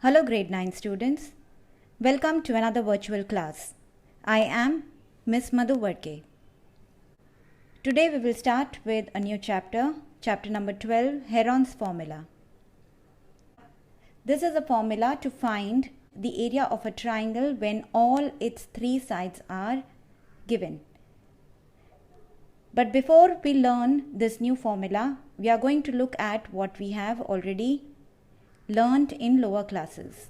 Hello grade 9 students. Welcome to another virtual class. I am Miss Madhu Wadke. Today we will start with a new chapter, chapter number 12, Heron's formula. This is a formula to find the area of a triangle when all its three sides are given. But before we learn this new formula, we are going to look at what we have already learned in lower classes.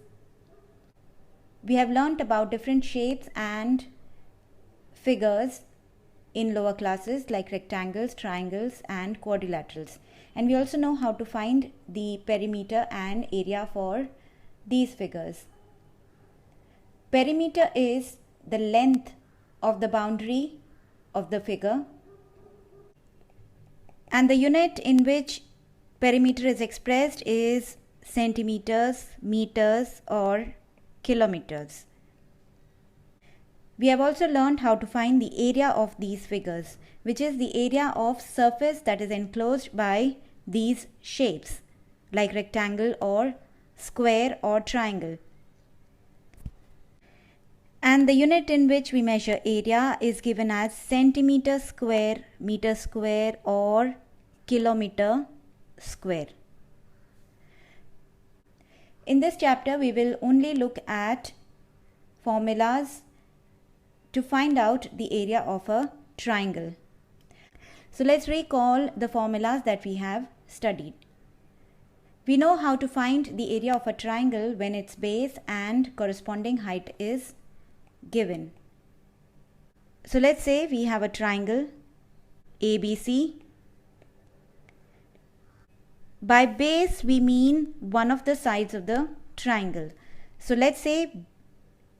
We have learnt about different shapes and figures in lower classes like rectangles, triangles and quadrilaterals. And we also know how to find the perimeter and area for these figures. Perimeter is the length of the boundary of the figure, and the unit in which perimeter is expressed is centimeters, meters or kilometers. We have also learned how to find the area of these figures, which is the area of surface that is enclosed by these shapes like rectangle or square or triangle. And the unit in which we measure area is given as centimeter square, meter square or kilometer square. In this chapter, we will only look at formulas to find out the area of a triangle. So let's recall the formulas that we have studied. We know how to find the area of a triangle when its base and corresponding height is given. So let's say we have a triangle ABC. By base we mean one of the sides of the triangle. So let's say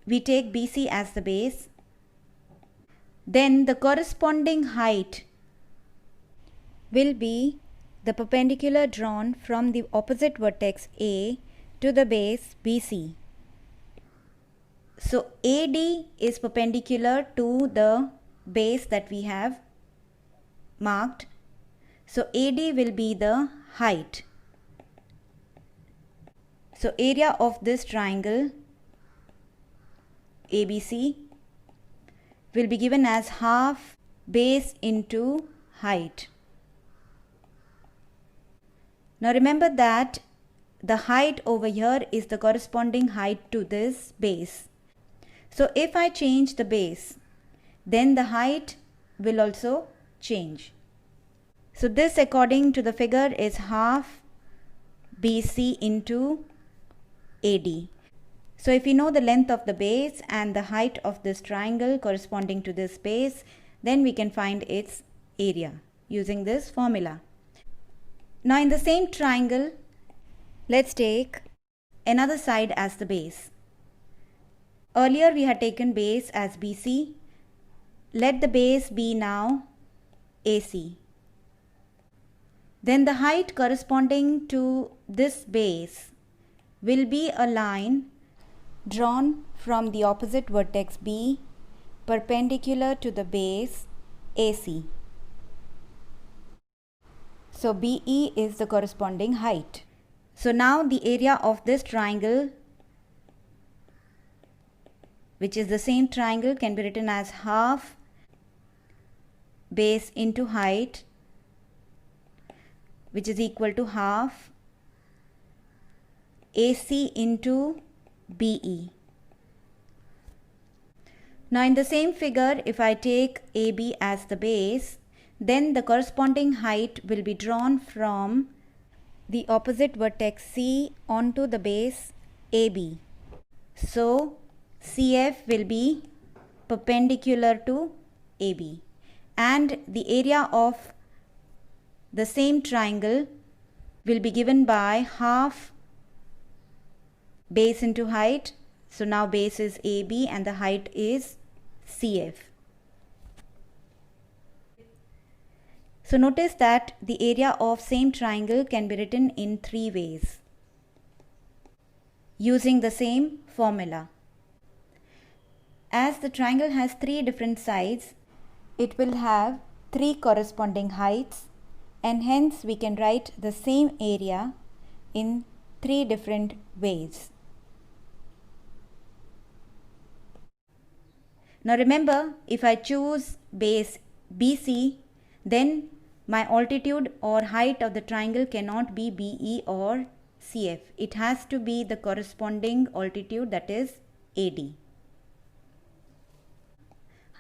we take BC as the base. Then the corresponding height will be the perpendicular drawn from the opposite vertex A to the base BC. So AD is perpendicular to the base that we have marked. So AD will be the height. So area of this triangle ABC will be given as half base into height. Now remember that the height over here is the corresponding height to this base. So if I change the base, then the height will also change. So this, according to the figure, is half BC into AD. So if we know the length of the base and the height of this triangle corresponding to this base, then we can find its area using this formula. Now in the same triangle, let's take another side as the base. Earlier we had taken base as BC. Let the base be now AC. Then the height corresponding to this base will be a line drawn from the opposite vertex B perpendicular to the base AC. So BE is the corresponding height. So now the area of this triangle, which is the same triangle, can be written as half base into height, which is equal to half AC into BE. Now in the same figure, if I take AB as the base, then the corresponding height will be drawn from the opposite vertex C onto the base AB. So CF will be perpendicular to AB, and the area of the same triangle will be given by half base into height. So now base is AB and the height is CF. So notice that the area of same triangle can be written in three ways using the same formula. As the triangle has three different sides, it will have three corresponding heights, and hence we can write the same area in three different ways. Now remember, if I choose base BC, then my altitude or height of the triangle cannot be BE or CF. It has to be the corresponding altitude, that is AD.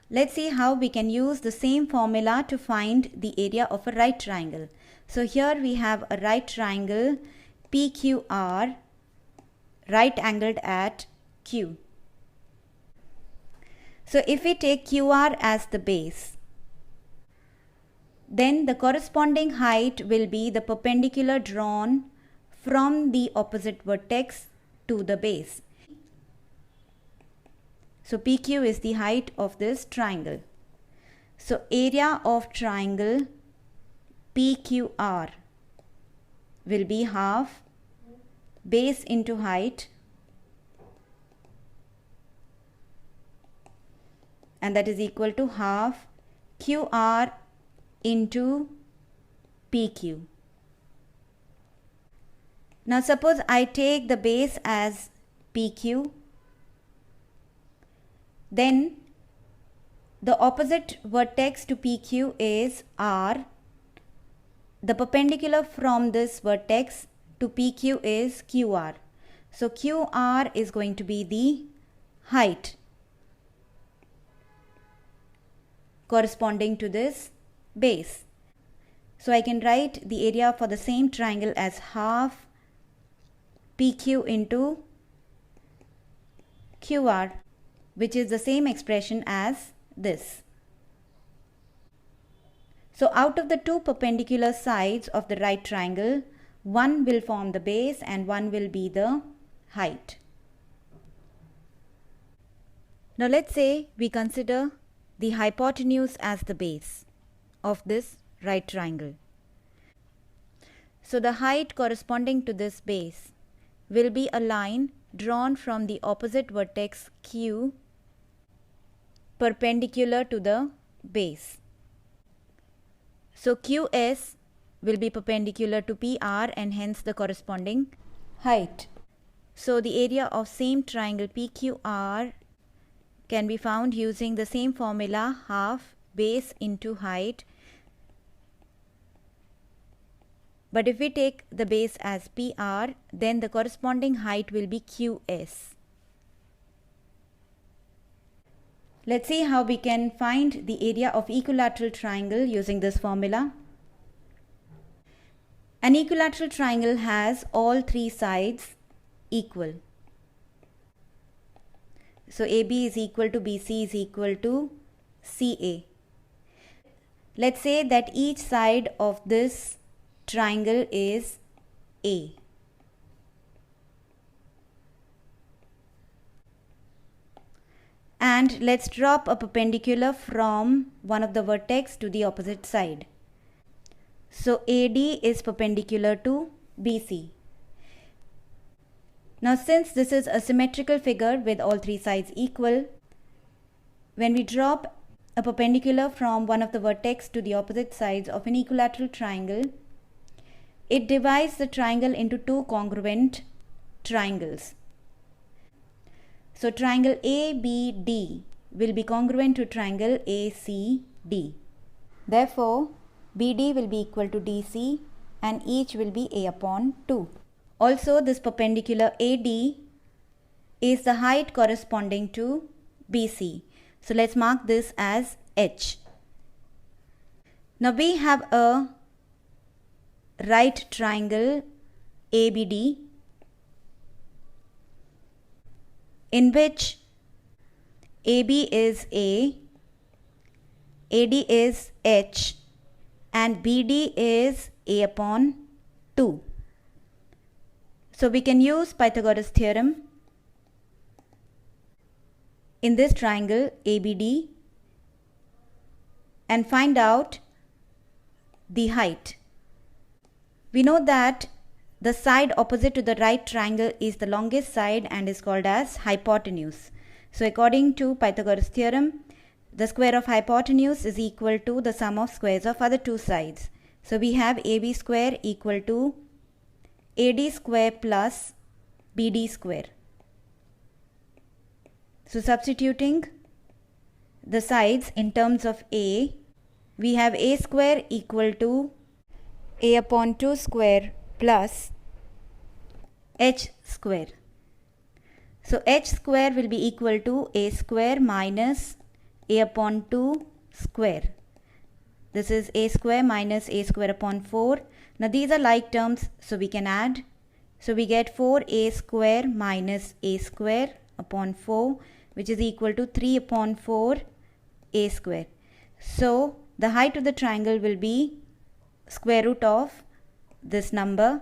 Let's see how we can use the same formula to find the area of a right triangle. So here we have a right triangle PQR, right angled at Q. So if we take QR as the base, then the corresponding height will be the perpendicular drawn from the opposite vertex to the base. So PQ is the height of this triangle. So area of triangle PQR will be half base into height, and that is equal to half QR into PQ. Now suppose I take the base as PQ, then the opposite vertex to PQ is R. The perpendicular from this vertex to PQ is QR. So QR is going to be the height corresponding to this base. So I can write the area for the same triangle as half PQ into QR, which is the same expression as this. So out of the two perpendicular sides of the right triangle, one will form the base and one will be the height. Now let's say we consider the hypotenuse as the base of this right triangle. So the height corresponding to this base will be a line drawn from the opposite vertex Q perpendicular to the base. So QS will be perpendicular to PR and hence the corresponding height. So the area of same triangle PQR can be found using the same formula, half base into height. But if we take the base as PR, then the corresponding height will be QS. Let's see how we can find the area of equilateral triangle using this formula. An equilateral triangle has all three sides equal. So AB is equal to BC is equal to CA. Let's say that each side of this triangle is A. And let's drop a perpendicular from one of the vertex to the opposite side. So AD is perpendicular to BC. Now since this is a symmetrical figure with all three sides equal, when we drop a perpendicular from one of the vertex to the opposite sides of an equilateral triangle, it divides the triangle into two congruent triangles. So triangle ABD will be congruent to triangle ACD. Therefore, BD will be equal to DC and each will be A upon 2. Also, this perpendicular AD is the height corresponding to BC. So let's mark this as H. Now we have a right triangle ABD in which AB is A, AD is H and BD is A upon 2. So we can use Pythagoras theorem in this triangle ABD and find out the height. We know that the side opposite to the right triangle is the longest side and is called as hypotenuse. So according to Pythagoras theorem, the square of hypotenuse is equal to the sum of squares of other two sides. So we have AB square equal to AD square plus BD square. So substituting the sides in terms of a, we have a square equal to a upon 2 square plus h square. So h square will be equal to a square minus a upon 2 square. This is a square minus a square upon 4. Now these are like terms, so we can add. So we get 4a square minus a square upon 4, which is equal to 3 upon 4 a square. So the height of the triangle will be square root of this number.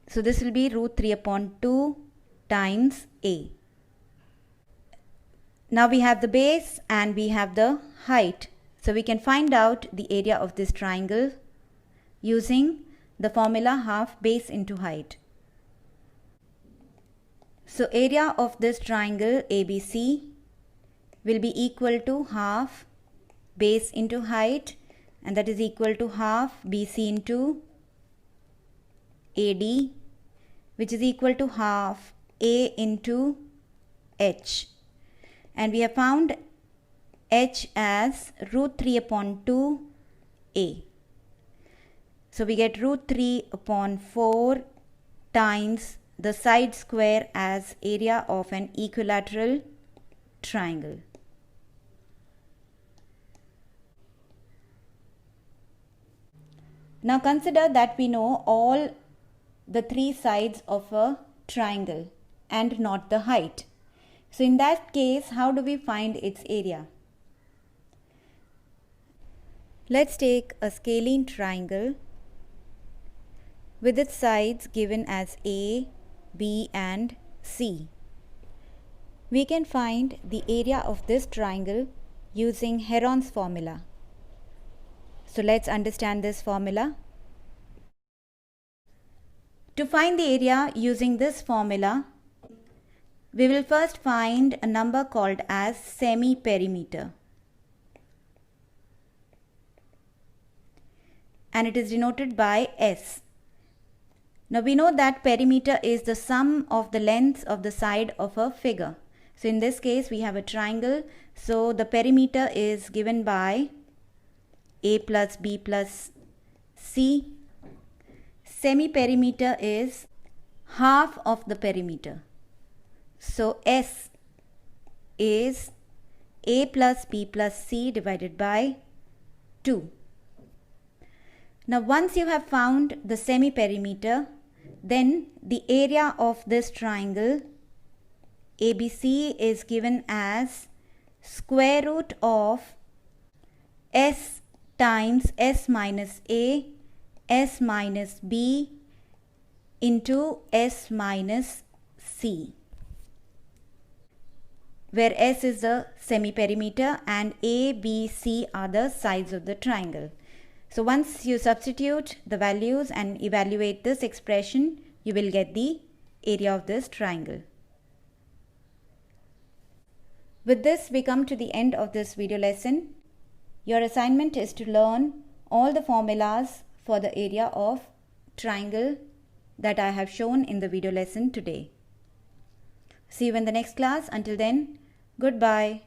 So this will be root 3 upon 2 times a. Now we have the base and we have the height. So we can find out the area of this triangle using the formula half base into height. So area of this triangle ABC will be equal to half base into height, and that is equal to half BC into AD, which is equal to half A into H. And we have found H as root 3 upon 2 A. So we get root 3 upon 4 times the side square as area of an equilateral triangle. Now consider that we know all the 3 sides of a triangle and not the height. So in that case, how do we find its area? Let's take a scalene triangle with its sides given as A, B and C. We can find the area of this triangle using Heron's formula. So let's understand this formula. To find the area using this formula, we will first find a number called as semi-perimeter. And it is denoted by S. Now we know that perimeter is the sum of the lengths of the side of a figure. So in this case we have a triangle. So the perimeter is given by A plus B plus C. Semi-perimeter is half of the perimeter. So S is A plus B plus C divided by 2. Now once you have found the semi-perimeter, then the area of this triangle ABC is given as square root of S times S minus A, S minus B into S minus C, where S is the semi-perimeter and A, B, C are the sides of the triangle. So once you substitute the values and evaluate this expression, you will get the area of this triangle. With this, we come to the end of this video lesson. Your assignment is to learn all the formulas for the area of triangle that I have shown in the video lesson today. See you in the next class. Until then, goodbye.